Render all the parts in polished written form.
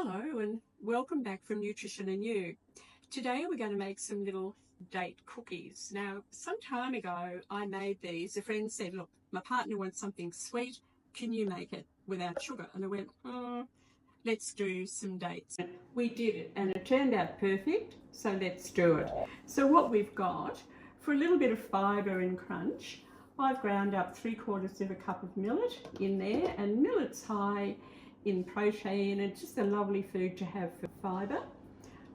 Hello and welcome back from Nutrition and You. Today we're going to make some little date cookies. Now, some time ago I made these. A friend said, look, my partner wants something sweet. Can you make it without sugar? And I went, let's do some dates. We did it and it turned out perfect, so let's do it. So what we've got, for a little bit of fibre and crunch, I've ground up 3/4 of a cup of millet in there, and millet's high in protein and just a lovely food to have for fibre.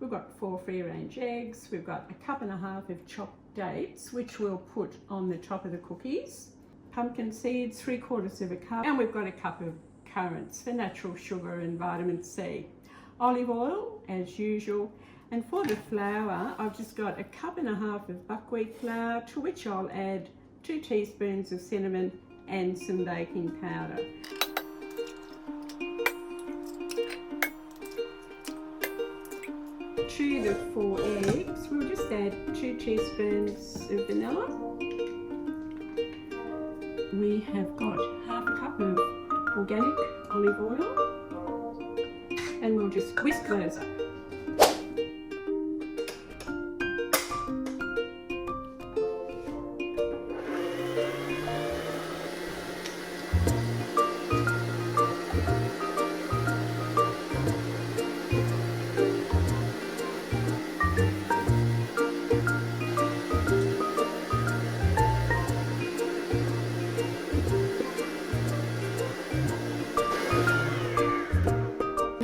We've got 4 free-range eggs, we've got 1.5 cups of chopped dates, which we'll put on the top of the cookies, pumpkin seeds, 3/4 of a cup, and we've got a cup of currants for natural sugar and vitamin C. Olive oil, as usual, and for the flour, I've just got 1.5 cups of buckwheat flour, to which I'll add 2 teaspoons of cinnamon and some baking powder. To the 4 eggs, we'll just add 2 teaspoons of vanilla. We have got 1/2 cup of organic olive oil, and we'll just whisk those up.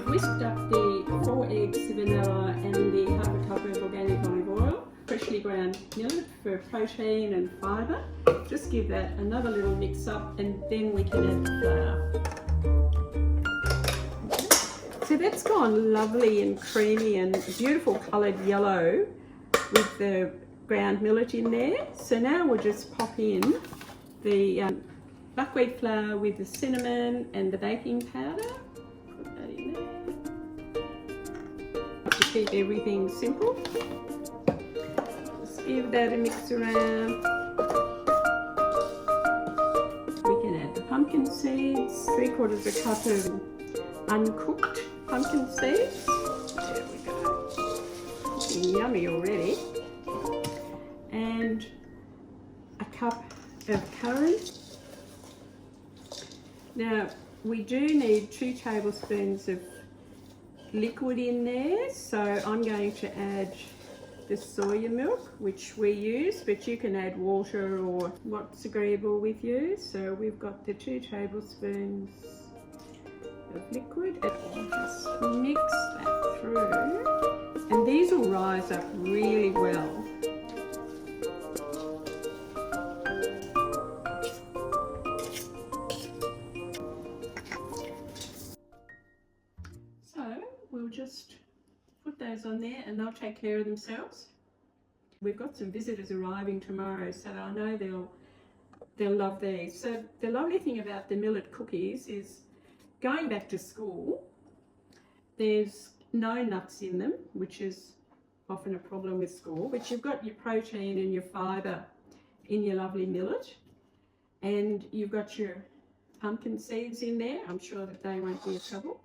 Whisked up the 4 eggs, the vanilla, and the 1/2 cup of organic olive oil, freshly ground millet for protein and fibre. Just give that another little mix up, and then we can add the flour. Okay. So that's gone lovely and creamy and beautiful coloured yellow with the ground millet in there. So now we'll just pop in the buckwheat flour with the cinnamon and the baking powder. Put that in there. To keep everything simple, just give that a mix around. We can add the pumpkin seeds, 3/4 a cup of uncooked pumpkin seeds. There we go, looking yummy already. And a cup of currants. Now we do need 2 tablespoons of liquid in there, so I'm going to add the soya milk, which we use, but you can add water or what's agreeable with you. So we've got the 2 tablespoons of liquid, and we'll just mix that through, and these will rise up really well. We'll just put those on there and they'll take care of themselves. We've got some visitors arriving tomorrow, so I know they'll love these. So the lovely thing about the millet cookies is, going back to school, there's no nuts in them, which is often a problem with school, but you've got your protein and your fibre in your lovely millet, and you've got your pumpkin seeds in there. I'm sure that they won't be a trouble.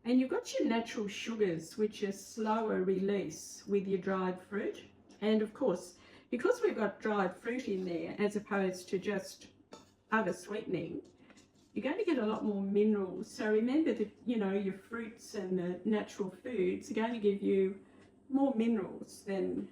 And you've got your natural sugars, which are slower release with your dried fruit. And of course, because we've got dried fruit in there, as opposed to just other sweetening, you're going to get a lot more minerals. So remember that, you know, your fruits and the natural foods are going to give you more minerals than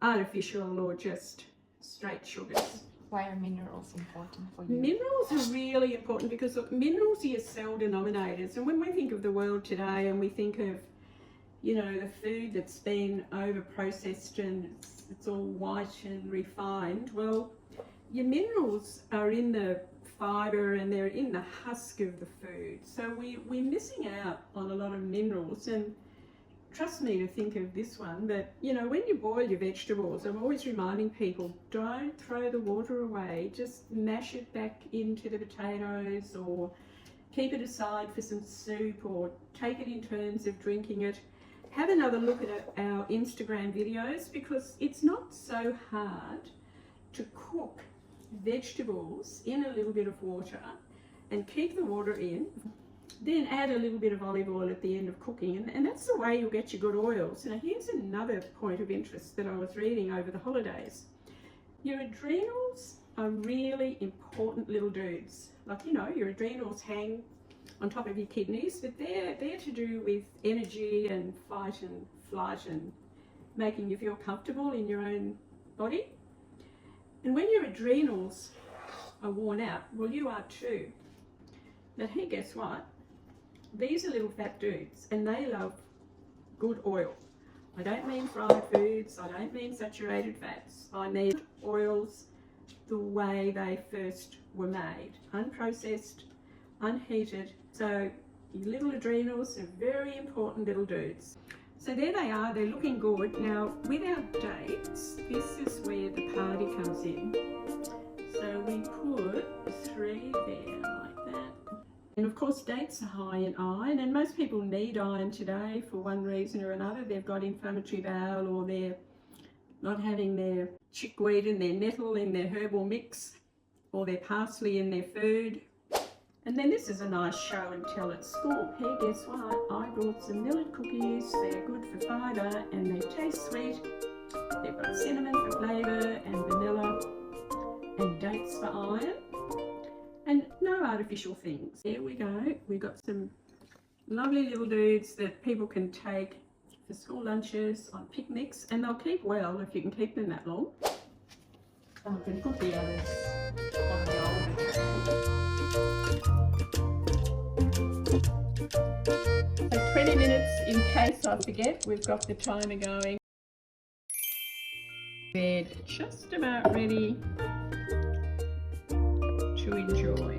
artificial or just straight sugars. Why are minerals important for you? Minerals are really important because, look, minerals are your cell denominators, and when we think of the world today and we think of, you know, the food that's been over processed and it's all white and refined, well, your minerals are in the fibre and they're in the husk of the food. So we're missing out on a lot of minerals. And trust me to think of this one, but you know, when you boil your vegetables, I'm always reminding people, don't throw the water away, just mash it back into the potatoes, or keep it aside for some soup, or take it in terms of drinking it. Have another look at our Instagram videos, because it's not so hard to cook vegetables in a little bit of water and keep the water in. Then add a little bit of olive oil at the end of cooking, and that's the way you'll get your good oils. Now here's another point of interest that I was reading over the holidays. Your adrenals are really important little dudes. Like, you know, your adrenals hang on top of your kidneys, but they're to do with energy and fight and flight and making you feel comfortable in your own body. And when your adrenals are worn out, well, you are too. But hey, guess what? These are little fat dudes and they love good oil. I don't mean fried foods, I don't mean saturated fats. I mean oils the way they first were made, unprocessed, unheated. So your little adrenals are very important little dudes. So there they are, they're looking good. Now with our dates, this is where the party comes in. So we put 3 there like that. And of course dates are high in iron, and most people need iron today for one reason or another. They've got inflammatory bowel, or they're not having their chickweed and their nettle in their herbal mix, or their parsley in their food. And then this is a nice show and tell at school. Hey, guess what? I brought some millet cookies. They're good for fibre and they taste sweet. They've got cinnamon for flavour and vanilla and dates for iron. And no artificial things. Here we go. We've got some lovely little dudes that people can take for school lunches, on picnics, and they'll keep well if you can keep them that long. I can put the others on the older tray. So 20 minutes in case I forget. We've got the timer going. They're just about ready to enjoy.